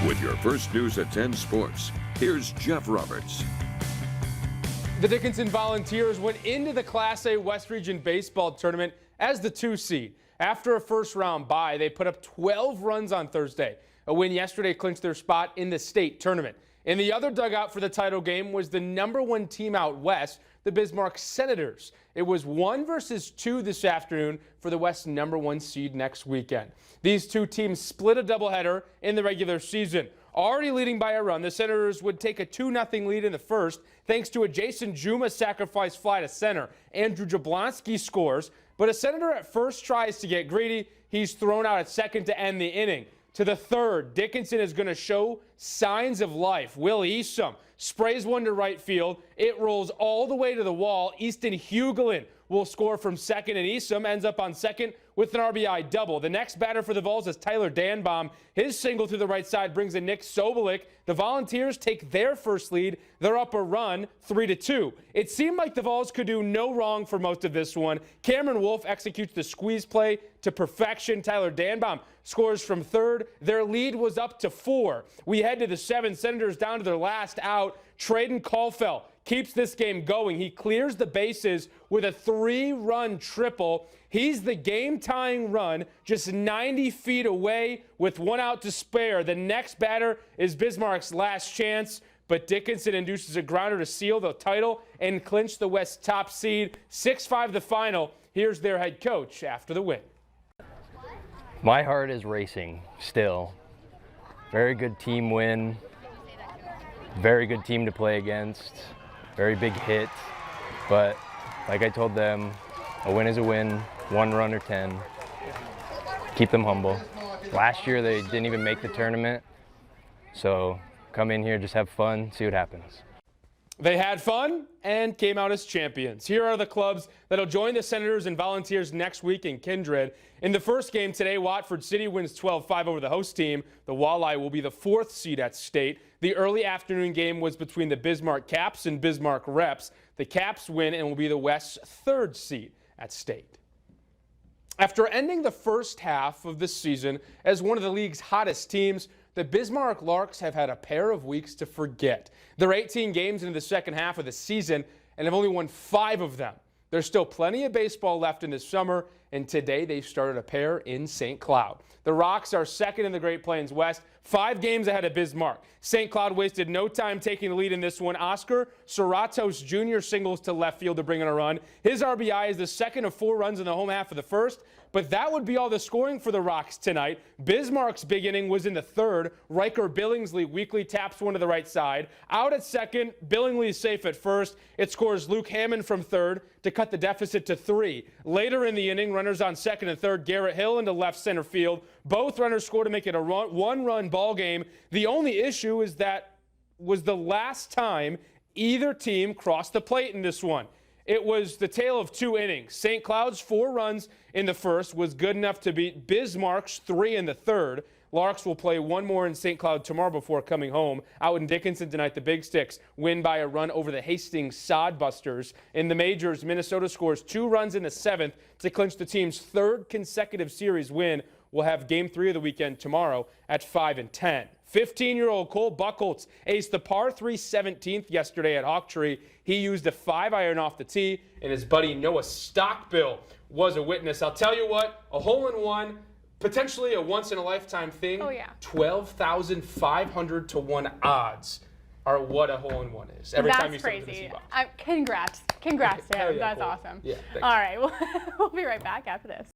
With your first news at 10 Sports, here's Jeff Roberts. The Dickinson Volunteers went into the Class A West Region Baseball Tournament as the 2 seed. After a first-round bye, they put up 12 runs on Thursday. A win yesterday clinched their spot in the state tournament. In the other dugout for the title game was the #1 team out west, the Bismarck Senators. It was 1 versus 2 this afternoon for the West #1 seed next weekend. These two teams split a doubleheader in the regular season. Already leading by a run, the Senators would take a 2-0 lead in the first thanks to a Jason Juma sacrifice fly to center. Andrew Jablonski scores, but a Senator at first tries to get greedy. He's thrown out at second to end the inning. To the third, Dickinson is going to show signs of life. Will Eastham sprays one to right field. It rolls all the way to the wall. Easton Hugelin will score from second, and Eastham ends up on second with an RBI double. The next batter for the Vols is Tyler Danbaum. His single to the right side brings in Nick Sobolik. The Volunteers take their first lead. They're up a run, 3-2. It seemed like the Vols could do no wrong for most of this one. Cameron Wolf executes the squeeze play to perfection. Tyler Danbaum scores from third. Their lead was up to 4. We head to the 7th. Senators down to their last out. Traden Caulfield keeps this game going. He clears the bases with a 3-run triple. He's the game-tying run just 90 feet away with 1 out to spare. The next batter is Bismarck's last chance, but Dickinson induces a grounder to seal the title and clinch the West top seed. 6-5 the final. Here's their head coach after the win. My heart is racing still. Very good team win. Very good team to play against. Very big hit. But like I told them, a win is a win, 1 run or 10. Keep them humble. Last year they didn't even make the tournament. So come in here, just have fun, see what happens. They had fun and came out as champions. Here are the clubs that'll join the Senators and Volunteers next week in Kindred. In the first game today, Watford City wins 12-5 over the host team. The Walleye will be the 4th seed at state. The early afternoon game was between the Bismarck Caps and Bismarck Reps. The Caps win and will be the West's 3rd seed at state. After ending the first half of the season as one of the league's hottest teams, the Bismarck Larks have had a pair of weeks to forget. They're 18 games into the second half of the season and have only won 5 of them. There's still plenty of baseball left in the summer, and today they started a pair in St. Cloud. The Rocks are second in the Great Plains West, 5 games ahead of Bismarck. St. Cloud wasted no time taking the lead in this one. Oscar Serratos Jr. singles to left field to bring in a run. His RBI is the second of 4 runs in the home half of the first. But that would be all the scoring for the Rocks tonight. Bismarck's big inning was in the 3rd. Riker Billingsley weakly taps one to the right side. Out at second, Billingsley is safe at first. It scores Luke Hammond from 3rd to cut the deficit to 3. Later in the inning, runners on 2nd and 3rd, Garrett Hill into left center field. Both runners score to make it a 1-run ball game. The only issue is that was the last time either team crossed the plate in this one. It was the tale of 2 innings. St. Cloud's 4 runs in the first was good enough to beat Bismarck's 3 in the 3rd. Larks will play 1 more in St. Cloud tomorrow before coming home. Out in Dickinson tonight, the Big Sticks win by a run over the Hastings Sodbusters. In the majors, Minnesota scores 2 runs in the 7th to clinch the team's 3rd consecutive series win. We'll have Game 3 of the weekend tomorrow at 5 and 10. 15-year-old Cole Buchholz aced the par 3 17th yesterday at Hawktree. He used a 5-iron off the tee, and his buddy Noah Stockbill was a witness. I'll tell you what, a hole-in-one, potentially a once-in-a-lifetime thing. Oh, yeah. 12,500 to 1 odds are what a hole-in-one is. Every time you That's step into the crazy. tee box. Congrats to him. Yeah, That's cool. awesome. Yeah, thanks. All right, we'll be right back after this.